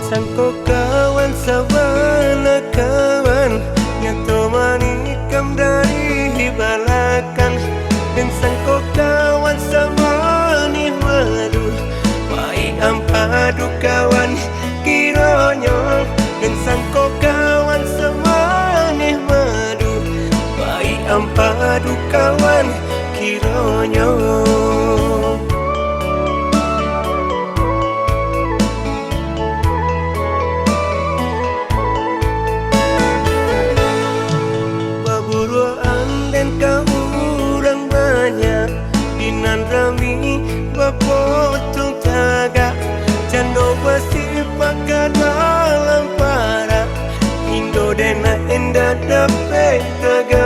Sangko kawan sabana kawan nyato manikam dari balakan. Dan sangko kawan samani madu mai ampadu kawan kironyo. Dan sangko kawan samani madu mai ampadu kawan kironyo. Dinan rami bapotong taga jano basipak dalam para Indo dena enda dapat taga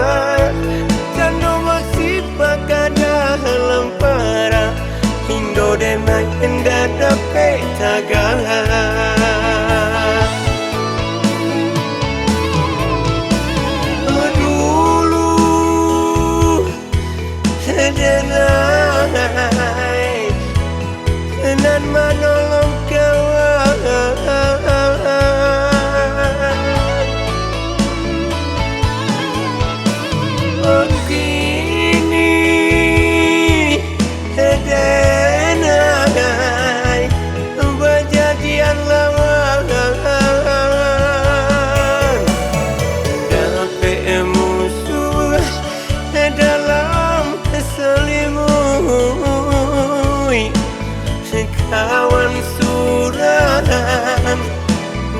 jano basipak dalam para Indo dena enda dapat taga. Dan menolong kawan kini denai berjadian lawan dapat musuh dalam selimut kawan surahan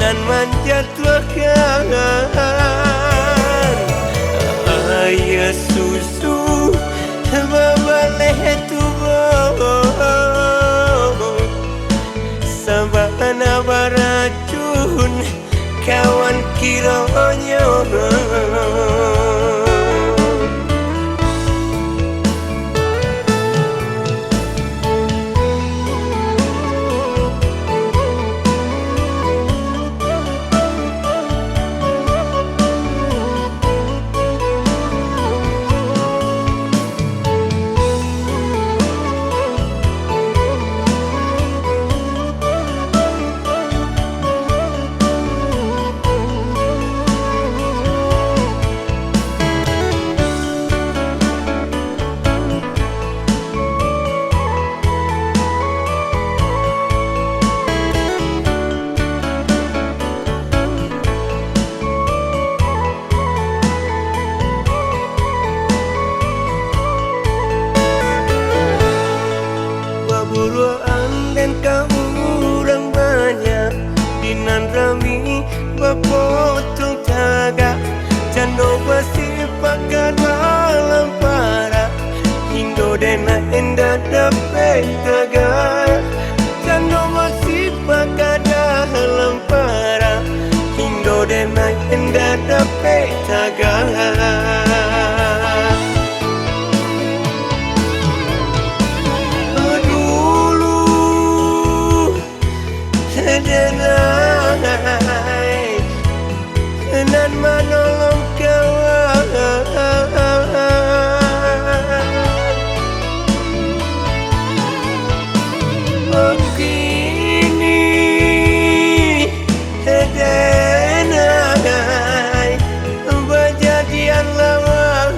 nan menjatuhkan ayah susu babaleh tubuh sabana baracun kawan kironyo. Dan kamu orang banyak dinan rami bapotong taga jano basipak dalam para Indo dena enda dapat taga jano basipak dalam para Indo dena enda dapat taga. Dan menolong kawan kini denai berjadian lawan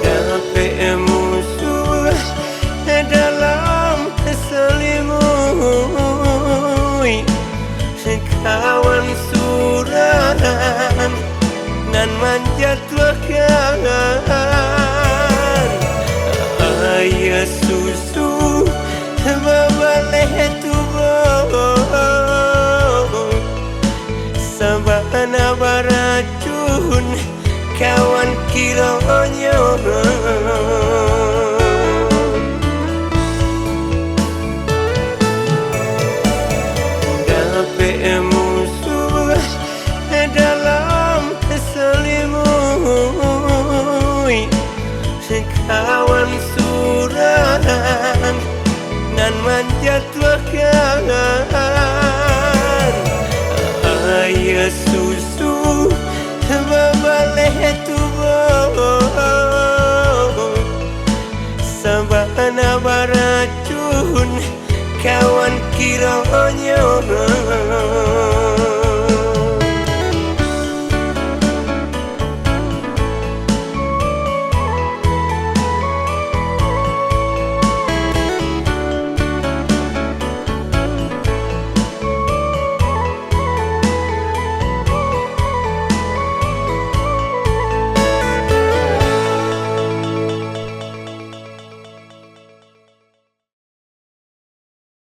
dapat musuh dalam selimut kawan surahan nan menjatuhkan ayah susu babaleh tubuh sabana baracun kawan kironyo. Musuh dalam selimut kawan surahan nan menjatuhkan ayah susu babaleh tubuh sabana baracun kawan kironyo